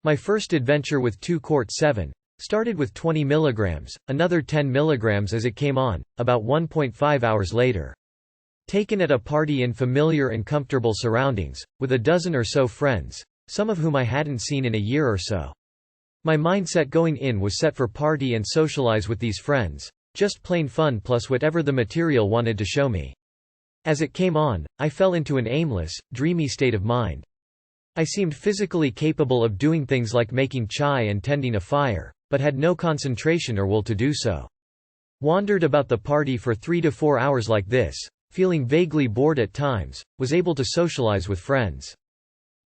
My first adventure with 2-Quart-7 started with 20 mg, another 10 mg as it came on, about 1.5 hours later. Taken at a party in familiar and comfortable surroundings, with a dozen or so friends, some of whom I hadn't seen in a year or so. My mindset going in was set for party and socialize with these friends, just plain fun plus whatever the material wanted to show me. As it came on, I fell into an aimless, dreamy state of mind. I seemed physically capable of doing things like making chai and tending a fire, but had no concentration or will to do so. Wandered about the party for 3 to 4 hours like this, feeling vaguely bored at times, was able to socialize with friends.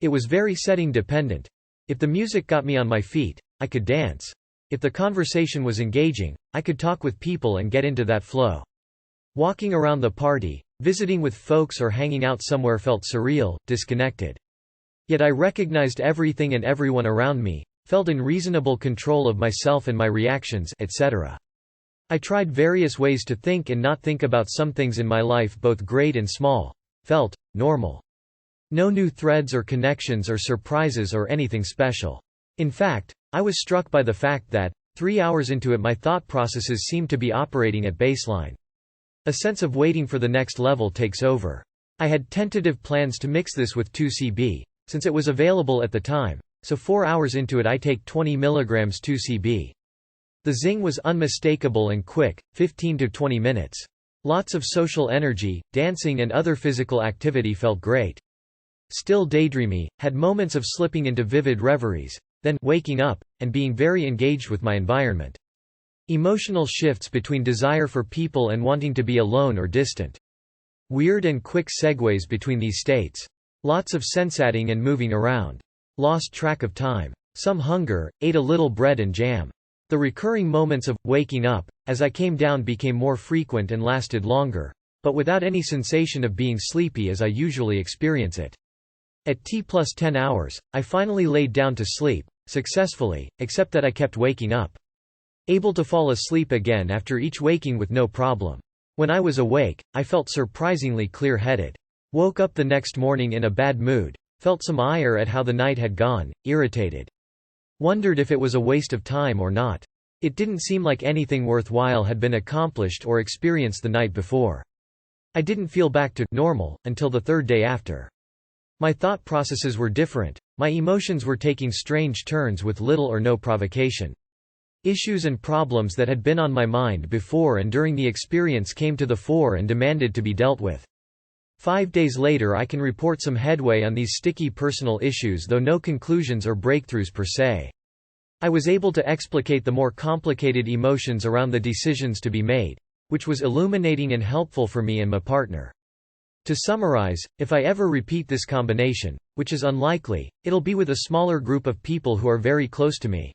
It was very setting dependent. If the music got me on my feet, I could dance. If the conversation was engaging, I could talk with people and get into that flow. Walking around the party, visiting with folks or hanging out somewhere felt surreal, disconnected. Yet I recognized everything and everyone around me, felt in reasonable control of myself and my reactions, etc. I tried various ways to think and not think about some things in my life, both great and small. Felt normal. No new threads or connections or surprises or anything special. In fact, I was struck by the fact that, 3 hours into it, my thought processes seemed to be operating at baseline. A sense of waiting for the next level takes over. I had tentative plans to mix this with 2CB, since it was available at the time. So 4 hours into it I take 20 mg 2CB. The zing was unmistakable and quick, 15 to 20 minutes. Lots of social energy, dancing and other physical activity felt great. Still daydreamy, had moments of slipping into vivid reveries, then waking up, and being very engaged with my environment. Emotional shifts between desire for people and wanting to be alone or distant. Weird and quick segues between these states. Lots of sensating and moving around. Lost track of time. Some hunger, ate a little bread and jam. The recurring moments of waking up, as I came down, became more frequent and lasted longer, but without any sensation of being sleepy as I usually experience it. At T+10 hours, I finally laid down to sleep, successfully, except that I kept waking up. Able to fall asleep again after each waking with no problem. When I was awake, I felt surprisingly clear-headed. Woke up the next morning in a bad mood. Felt some ire at how the night had gone, irritated. Wondered if it was a waste of time or not. It didn't seem like anything worthwhile had been accomplished or experienced the night before. I didn't feel back to normal until the third day after. My thought processes were different. My emotions were taking strange turns with little or no provocation. Issues and problems that had been on my mind before and during the experience came to the fore and demanded to be dealt with. 5 days later I can report some headway on these sticky personal issues, though no conclusions or breakthroughs per se. I was able to explicate the more complicated emotions around the decisions to be made, which was illuminating and helpful for me and my partner. To summarize, if I ever repeat this combination, which is unlikely, it'll be with a smaller group of people who are very close to me.